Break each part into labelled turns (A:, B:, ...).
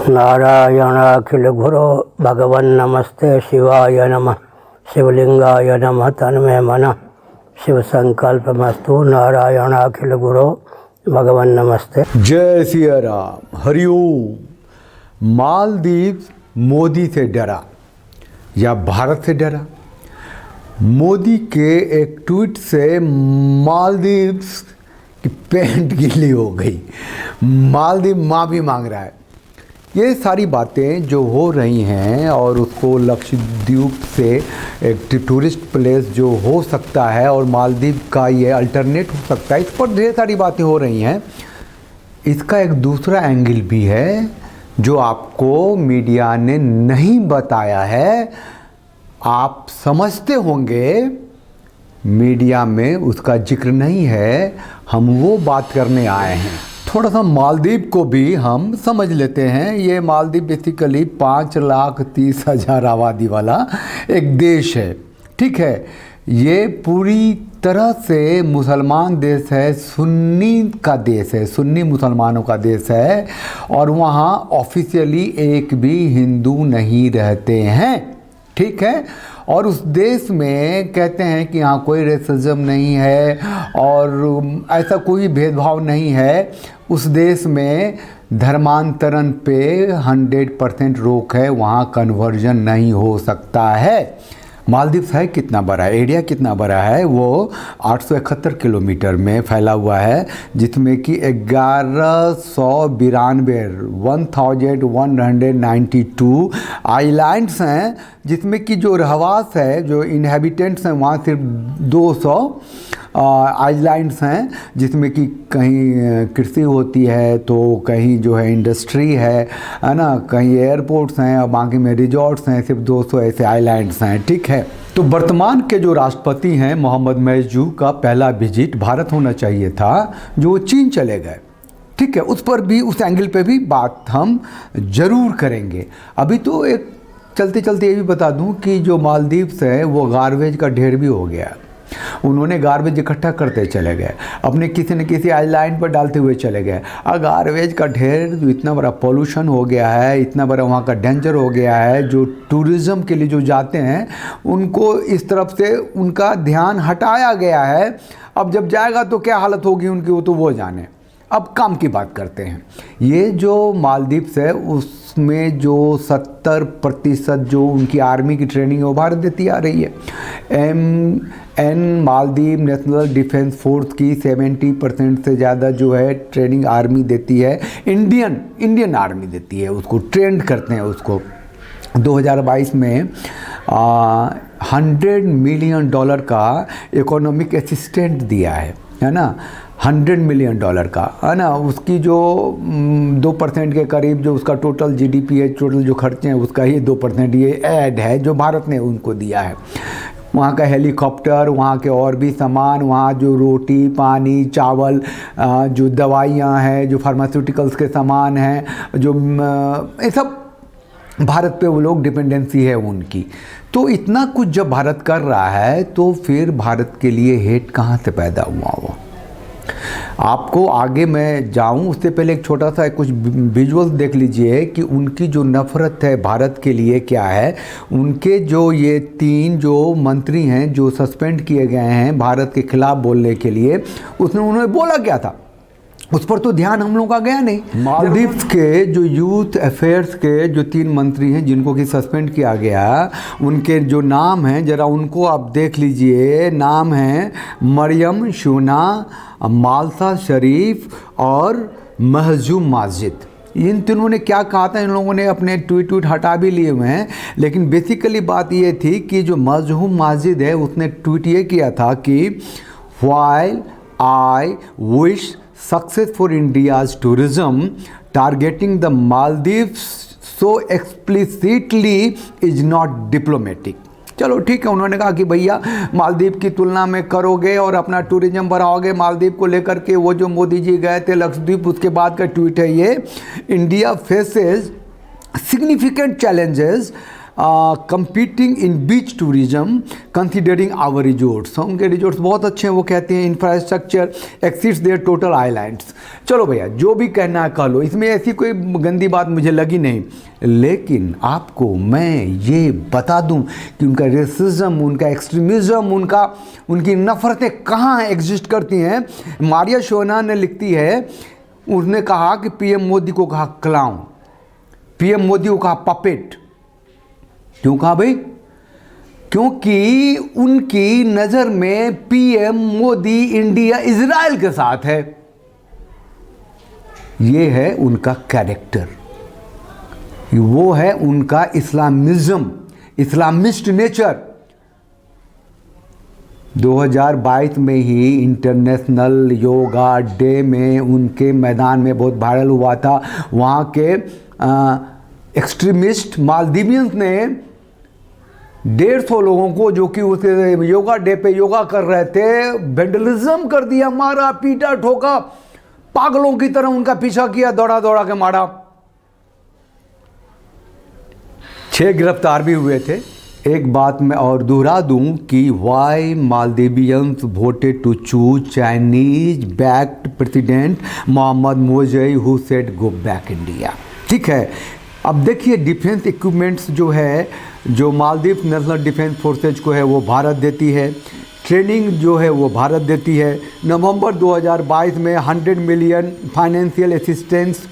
A: नारायणाखिल गुरो भगवन् नमस्ते शिवाय नमः। शिवलिंगाय नमः तन्मे मनः शिव संकल्पमस्तु। नारायणाखिल गुरो भगवन् नमस्ते।
B: जय सिया राम, हरिओम। मालदीव मोदी से डरा या भारत से डरा? मोदी के एक ट्वीट से मालदीव्स की पैंट गीली हो गई। मालदीव माफ़ी मांग रहा है। ये सारी बातें जो हो रही हैं और उसको लक्षद्वीप से एक टूरिस्ट प्लेस जो हो सकता है और मालदीव का ये अल्टरनेट हो सकता है, इस पर ढेर सारी बातें हो रही हैं। इसका एक दूसरा एंगल भी है जो आपको मीडिया ने नहीं बताया है। आप समझते होंगे मीडिया में उसका जिक्र नहीं है। हम वो बात करने आए हैं। थोड़ा सा मालदीव को भी हम समझ लेते हैं। ये मालदीव बेसिकली 5,30,000 आबादी वाला एक देश है, ठीक है। ये पूरी तरह से मुसलमान देश है, सुन्नी का देश है, सुन्नी मुसलमानों का देश है। और वहाँ ऑफिशियली एक भी हिंदू नहीं रहते हैं, ठीक है। और उस देश में कहते हैं कि यहाँ कोई रेसिज्म नहीं है और ऐसा कोई भेदभाव नहीं है। उस देश में धर्मांतरण पे 100% रोक है, वहाँ कन्वर्जन नहीं हो सकता है। मालदीव है कितना बड़ा है, एरिया कितना बड़ा है, वो 871 किलोमीटर में फैला हुआ है, जिसमें कि 1192 आइलैंड्स हैं, जिसमें कि जो रहवास है, जो इनहेबिटेंट्स हैं, वहाँ सिर्फ 200 आइलैंड्स हैं, जिसमें कि कहीं कृषि होती है तो कहीं जो है इंडस्ट्री है ना, कहीं एयरपोर्ट्स हैं और बाकी में रिजॉर्ट्स हैं। सिर्फ 200 ऐसे आइलैंड्स हैं, ठीक है। तो वर्तमान के जो राष्ट्रपति हैं मोहम्मद मैजू का पहला विजिट भारत होना चाहिए था, जो चीन चले गए, ठीक है। उस पर भी, उस एंगल पे भी बात हम ज़रूर करेंगे। अभी तो एक चलते चलते ये भी बता दूं कि जो मालदीव्स है वो गार्बेज का ढेर भी हो गया। उन्होंने गार्बेज इकट्ठा करते चले गए, अपने किसी न किसी आइलैंड पर डालते हुए चले गए। और गार्बेज का ढेर जो इतना बड़ा पोल्यूशन हो गया है, इतना बड़ा वहाँ का डेंजर हो गया है, जो टूरिज़्म के लिए जो जाते हैं उनको इस तरफ से उनका ध्यान हटाया गया है। अब जब जाएगा तो क्या हालत होगी उनकी, वो तो वो जाने। अब काम की बात करते हैं। ये जो मालदीव्स है उसमें जो 70% जो उनकी आर्मी की ट्रेनिंग है वो भारत देती आ रही है। मालदीव नेशनल डिफेंस फोर्स की 70% से ज़्यादा जो है ट्रेनिंग आर्मी देती है। इंडियन आर्मी देती है, उसको ट्रेंड करते हैं उसको। 2022 में $100 मिलियन का इकोनॉमिक असिस्टेंट दिया है ना, $100 मिलियन का, है ना। उसकी जो 2% के करीब जो उसका टोटल जीडीपी है, टोटल जो खर्चे हैं उसका ही 2% ये ऐड है जो भारत ने उनको दिया है। वहाँ का हेलीकॉप्टर, वहाँ के और भी सामान, वहाँ जो रोटी पानी चावल, जो दवाइयाँ हैं, जो फार्मास्यूटिकल्स के सामान हैं, जो ये सब भारत पे वो लोग डिपेंडेंसी है उनकी। तो इतना कुछ जब भारत कर रहा है तो फिर भारत के लिए हेट कहाँ से पैदा हुआ वो? आपको आगे मैं जाऊं उससे पहले एक छोटा सा कुछ विजुअल्स देख लीजिए कि उनकी जो नफ़रत है भारत के लिए क्या है। उनके जो ये 3 जो मंत्री हैं जो सस्पेंड किए गए हैं भारत के खिलाफ बोलने के लिए, उन्होंने बोला क्या था उस पर तो ध्यान हम लोगों का गया नहीं। मालदीव्स के जो यूथ अफेयर्स के जो 3 मंत्री हैं जिनको कि सस्पेंड किया गया, उनके जो नाम हैं ज़रा उनको आप देख लीजिए। नाम हैं मरियम शूना, मालसा शरीफ और महजूम माजिद। इन तीनों ने क्या कहा था, इन लोगों ने अपने ट्वीट हटा भी लिए हुए हैं, लेकिन बेसिकली बात ये थी कि जो महजूम माजिद है उसने ट्वीट ये किया था कि while I wish success for India's tourism, targeting the Maldives so explicitly is not diplomatic। चलो ठीक है, उन्होंने कहा कि भैया मालदीव की तुलना में करोगे और अपना टूरिज्म बढ़ाओगे मालदीव को लेकर के। वो जो मोदी जी गए थे लक्षद्वीप, उसके बाद का ट्वीट है ये। India faces significant challenges competing in beach tourism considering our resorts। उनके रिजोर्ट्स बहुत अच्छे हैं, वो कहते हैं infrastructure exceeds their total islands. चलो भैया जो भी कहना है कह लो, इसमें ऐसी कोई गंदी बात मुझे लगी नहीं, लेकिन आपको मैं ये बता दूं कि उनका रेसिज्म, उनका एक्सट्रीमिज्म, उनकी नफ़रतें कहाँ एग्जिस्ट करती हैं। मारिया शोना ने लिखती है, उसने कहा कि पीएम मोदी को कहा क्लाउन, पीएम मोदी को कहा पपेट। क्यों कहा भाई? क्योंकि उनकी नज़र में पीएम मोदी इंडिया इजराइल के साथ है। ये है उनका कैरेक्टर, वो है उनका इस्लामिज्म, इस्लामिस्ट नेचर। 2022 में ही इंटरनेशनल योगा डे में उनके मैदान में बहुत वायरल हुआ था। वहाँ के एक्सट्रीमिस्ट मालदीवियंस ने 150 लोगों को, जो कि उसके योगा डे पे योगा कर रहे थे, वेंडलिज्म कर दिया, मारा पीटा ठोका, पागलों की तरह उनका पीछा किया, दौड़ा दौड़ा के मारा। 6 गिरफ्तार भी हुए थे। एक बात मैं और दोहरा दूं कि why Maldivians voted to choose Chinese backed president Mohamed Muizzu who said go back India. ठीक है, अब देखिए डिफेंस इक्विपमेंट्स जो है, जो मालदीव नेशनल डिफेंस फोर्सेज को है वो भारत देती है, ट्रेनिंग जो है वो भारत देती है। नवंबर 2022 में 100 मिलियन फाइनेंशियल असिस्टेंस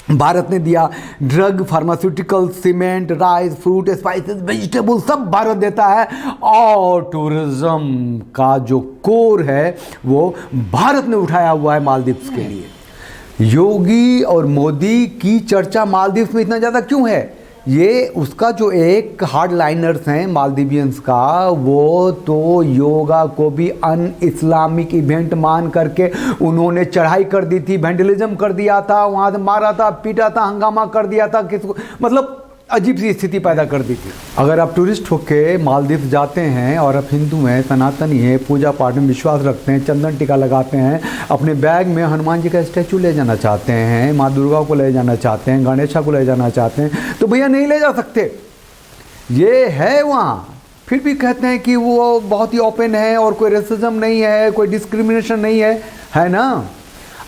B: भारत ने दिया। Drug, pharmaceutical, cement, rice, fruit, spices, vegetable सब भारत देता है। और टूरिज्म का जो कोर है वो भारत ने उठाया हुआ है मालदीव्स के लिए। योगी और मोदी की चर्चा मालदीव्स में इतना ज़्यादा क्यों है? ये उसका जो एक हार्ड लाइनर्स हैं मालदीवियंस का, वो तो योगा को भी अन इस्लामिक इवेंट मान करके उन्होंने चढ़ाई कर दी थी, वेंडलिज्म कर दिया था, वहाँ से मारा था, पीटा था, हंगामा कर दिया था, किसको मतलब अजीब सी स्थिति पैदा कर दी थी। अगर आप टूरिस्ट होके मालदीव जाते हैं और आप हिंदू हैं, सनातनी हैं, पूजा पाठ में विश्वास रखते हैं, चंदन टीका लगाते हैं, अपने बैग में हनुमान जी का स्टैचू ले जाना चाहते हैं, माँ दुर्गा को ले जाना चाहते हैं, गणेशा को ले जाना चाहते हैं, तो भैया नहीं ले जा सकते। ये है वहाँ, फिर भी कहते हैं कि वो बहुत ही ओपन है और कोई रेसिज्म नहीं है, कोई डिस्क्रिमिनेशन नहीं है ना।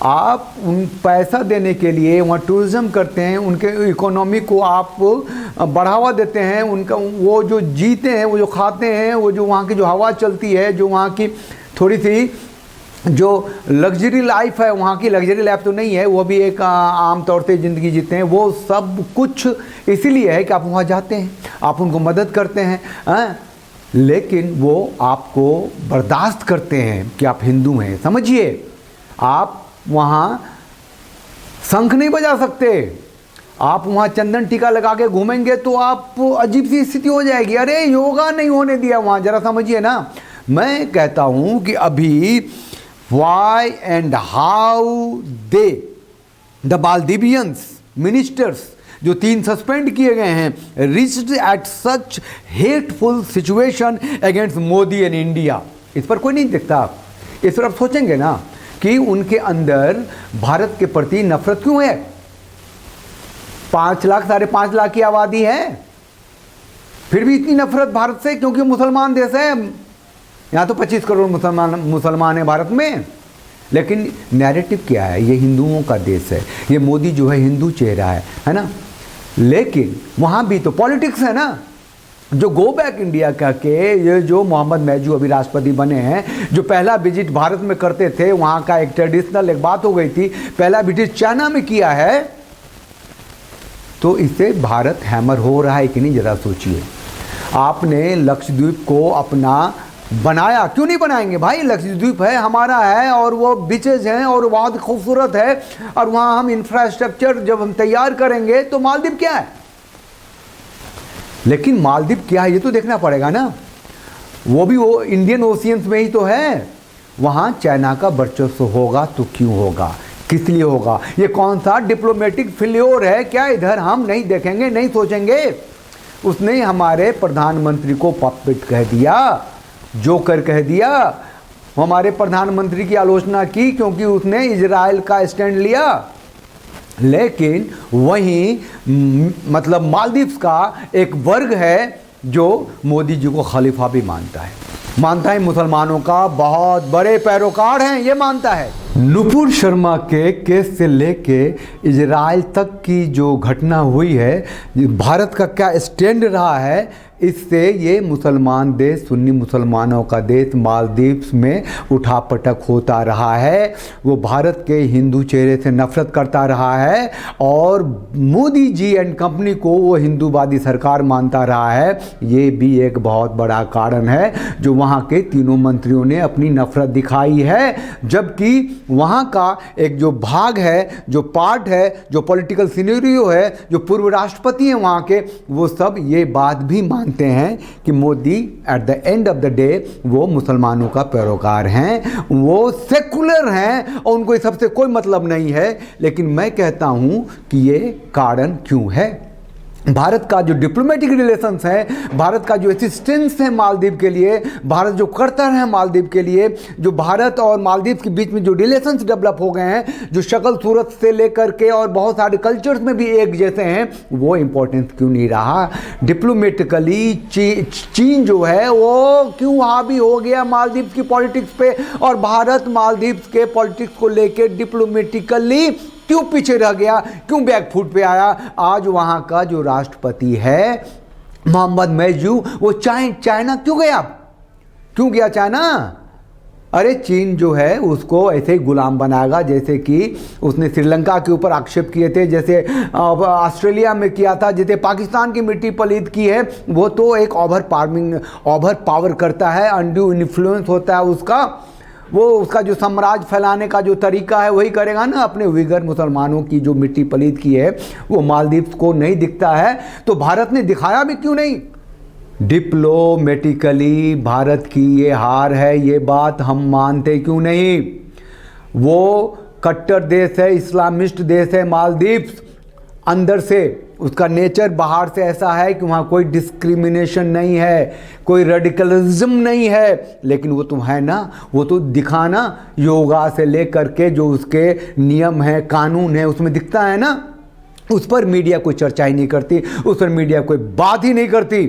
B: आप उन पैसा देने के लिए वहाँ टूरिज़्म करते हैं, उनके इकोनॉमी को आप बढ़ावा देते हैं, उनका वो जो जीते हैं, वो जो खाते हैं, वो जो वहाँ की जो हवा चलती है, जो वहाँ की थोड़ी सी जो लग्जरी लाइफ है, वहाँ की लग्जरी लाइफ तो नहीं है, वो भी एक आम तौर से ज़िंदगी जीते हैं, वो सब कुछ इसीलिए है कि आप वहाँ जाते हैं, आप उनको मदद करते हैं, लेकिन वो आपको बर्दाश्त करते हैं कि आप हिंदू हैं। समझिए, आप वहाँ शंख नहीं बजा सकते, आप वहाँ चंदन टीका लगा के घूमेंगे तो आप अजीब सी स्थिति हो जाएगी। अरे योगा नहीं होने दिया वहाँ, जरा समझिए ना। मैं कहता हूँ कि अभी why and how they the Maldivians ministers जो 3 सस्पेंड किए गए हैं, reached at such hateful situation against Modi and India. इस पर कोई नहीं देखता। इस पर आप सोचेंगे ना कि उनके अंदर भारत के प्रति नफरत क्यों है। 5 लाख 5.5 लाख की आबादी है, फिर भी इतनी नफरत भारत से, क्योंकि मुसलमान देश है। यहाँ तो 25 करोड़ मुसलमान हैं भारत में, लेकिन नैरेटिव क्या है? ये हिंदुओं का देश है, ये मोदी जो है हिंदू चेहरा है ना। लेकिन वहाँ भी तो पॉलिटिक्स है ना। जो गो बैक इंडिया कह के ये जो मोहम्मद मैजू अभी राष्ट्रपति बने हैं, जो पहला विजिट भारत में करते थे, वहाँ का एक ट्रेडिशनल एक बात हो गई थी, पहला विजिट चाइना में किया है, तो इससे भारत हैमर हो रहा है कि नहीं, ज़रा सोचिए। आपने लक्षद्वीप को अपना बनाया, क्यों नहीं बनाएंगे भाई? लक्षद्वीप है, हमारा है, और वो बीचेज हैं और बहुत खूबसूरत है, और वहाँ हम इंफ्रास्ट्रक्चर जब हम तैयार करेंगे तो मालदीव क्या है? लेकिन मालदीव क्या है ये तो देखना पड़ेगा ना। वो भी वो इंडियन ओशियंस में ही तो है। वहाँ चाइना का वर्चस्व होगा तो क्यों होगा, किस लिए होगा? ये कौन सा डिप्लोमेटिक फेल्योर है क्या इधर हम नहीं देखेंगे, नहीं सोचेंगे? उसने हमारे प्रधानमंत्री को पपेट कह दिया, जोकर कह दिया। हमारे प्रधानमंत्री की आलोचना की क्योंकि उसने इजराइल का स्टैंड लिया। लेकिन वहीं मतलब मालदीव्स का एक वर्ग है जो मोदी जी को खलीफा भी मानता है मुसलमानों का बहुत बड़े पैरोकार हैं, ये मानता है। नुपुर शर्मा के केस से लेके इजराइल तक की जो घटना हुई है, भारत का क्या स्टैंड रहा है, इससे ये मुसलमान देश, सुन्नी मुसलमानों का देश मालदीव्स में उठापटक होता रहा है। वो भारत के हिंदू चेहरे से नफरत करता रहा है और मोदी जी एंड कंपनी को वो हिंदूवादी सरकार मानता रहा है। ये भी एक बहुत बड़ा कारण है जो वहाँ के तीनों मंत्रियों ने अपनी नफरत दिखाई है। जबकि वहाँ का एक जो भाग है, जो पार्ट है, जो पॉलिटिकल सिनेरियो है, जो पूर्व राष्ट्रपति हैं वहाँ के, वो सब ये बात भी मानते हैं कि Modi at the end of the day वो मुसलमानों का पैरोकार हैं, वो सेकुलर हैं और उनको इस सबसे कोई मतलब नहीं है। लेकिन मैं कहता हूँ कि ये कारण क्यों है। भारत का जो डिप्लोमेटिक रिलेशंस है, भारत का जो असिस्टेंस है मालदीव के लिए, भारत जो करता है मालदीव के लिए, जो भारत और मालदीव के बीच में जो रिलेशंस डेवलप हो गए हैं, जो शक्ल सूरत से लेकर के और बहुत सारे कल्चर्स में भी एक जैसे हैं, वो इम्पोर्टेंस क्यों नहीं रहा। डिप्लोमेटिकली चीन जो है वो क्यों हावी हो गया मालदीव की पॉलिटिक्स पे, और भारत मालदीव के पॉलिटिक्स को लेकर डिप्लोमेटिकली क्यों पीछे रह गया, क्यों बैकफुट पे आया। आज वहाँ का जो राष्ट्रपति है मोहम्मद मैजू, वो चाइना क्यों गया चाइना। अरे चीन जो है उसको ऐसे ही गुलाम बनाएगा जैसे कि उसने श्रीलंका के ऊपर आक्षेप किए थे, जैसे ऑस्ट्रेलिया में किया था, जैसे पाकिस्तान की मिट्टी पलीत की है। वो तो एक ओवर पावर करता है, अनड्यू इन्फ्लुएंस होता है उसका। वो उसका जो साम्राज्य फैलाने का जो तरीका है वही करेगा ना। अपने उइगर मुसलमानों की जो मिट्टी पलीत की है वो मालदीव को नहीं दिखता है, तो भारत ने दिखाया भी क्यों नहीं। डिप्लोमेटिकली भारत की ये हार है, ये बात हम मानते क्यों नहीं। वो कट्टर देश है, इस्लामिस्ट देश है मालदीव, अंदर से उसका नेचर बाहर से ऐसा है कि वहाँ कोई डिस्क्रिमिनेशन नहीं है, कोई रेडिकलिज्म नहीं है। लेकिन वो तो है ना, वो तो दिखाना योगा से लेकर के जो उसके नियम है, कानून है, उसमें दिखता है ना। उस पर मीडिया कोई चर्चा ही नहीं करती, उस पर मीडिया कोई बात ही नहीं करती।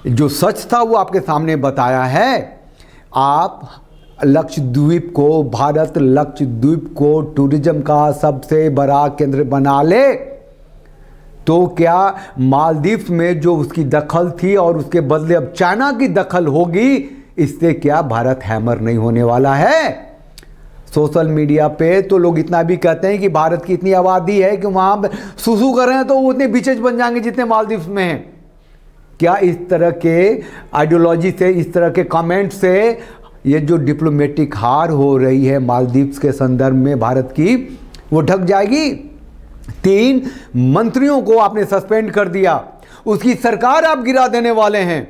B: जो सच था वो आपके सामने बताया है। आप लक्षद्वीप को, भारत लक्षद्वीप को टूरिज्म का सबसे बड़ा केंद्र बना ले, तो क्या मालदीव में जो उसकी दखल थी और उसके बदले अब चाइना की दखल होगी, इससे क्या भारत हैमर नहीं होने वाला है। सोशल मीडिया पे तो लोग इतना भी कहते हैं कि भारत की इतनी आबादी है कि वहाँ सुसु कर रहे हैं तो वो उतने बीचेज बन जाएंगे जितने मालदीव में हैं। क्या इस तरह के आइडियोलॉजी से, इस तरह के कमेंट से ये जो डिप्लोमेटिक हार हो रही है मालदीव के संदर्भ में भारत की, वो ढक जाएगी। 3 मंत्रियों को आपने सस्पेंड कर दिया, उसकी सरकार आप गिरा देने वाले हैं।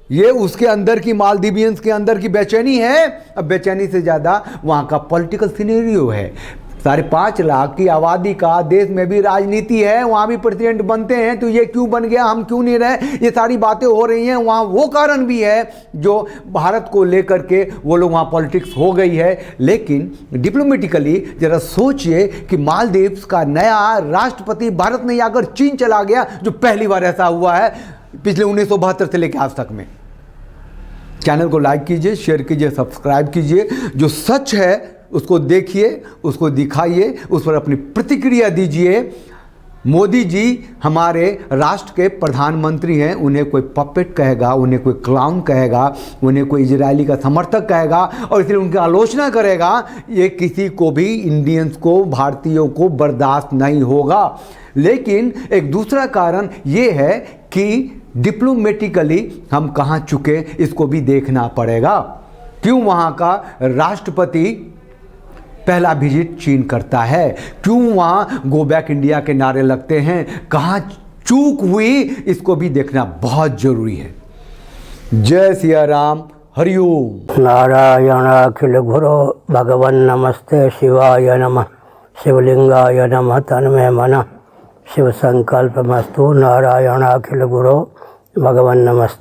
B: ये उसके अंदर की, मालदीवियंस के अंदर की बेचैनी है। अब बेचैनी से ज़्यादा वहाँ का पॉलिटिकल सिनेरियो है। 5.5 लाख की आबादी का देश में भी राजनीति है, वहाँ भी प्रेसिडेंट बनते हैं, तो ये क्यों बन गया, हम क्यों नहीं रहे, ये सारी बातें हो रही हैं। वहाँ वो कारण भी है जो भारत को लेकर के वो लोग वहाँ पॉलिटिक्स हो गई है। लेकिन डिप्लोमेटिकली जरा सोचिए कि मालदीव्स का नया राष्ट्रपति भारत नहीं आकर चीन चला गया, जो पहली बार ऐसा हुआ है पिछले 1972 से लेकर आज तक में। चैनल को लाइक कीजिए, शेयर कीजिए, सब्सक्राइब कीजिए। जो सच है उसको देखिए, उसको दिखाइए, उस पर अपनी प्रतिक्रिया दीजिए। मोदी जी हमारे राष्ट्र के प्रधानमंत्री हैं, उन्हें कोई पपेट कहेगा, उन्हें कोई क्लाउन कहेगा, उन्हें कोई इजरायली का समर्थक कहेगा और इसलिए उनकी आलोचना करेगा, ये किसी को भी, इंडियंस को, भारतीयों को बर्दाश्त नहीं होगा। लेकिन एक दूसरा कारण ये है कि डिप्लोमेटिकली हम कहाँ चुके, इसको भी देखना पड़ेगा। क्यों वहाँ का राष्ट्रपति पहला विजिट चीन करता है, क्यों वहाँ गो बैक इंडिया के नारे लगते हैं, कहाँ चूक हुई, इसको भी देखना बहुत जरूरी है। जय सिया राम, हरिओम।
A: नारायण अखिल गुरु भगवन नमस्ते शिवाय नमः, शिवलिंगाय नमः तन्मे मनः, शिव संकल्पमस्तु। नारायण अखिल गुरु भगवन नमस्ते।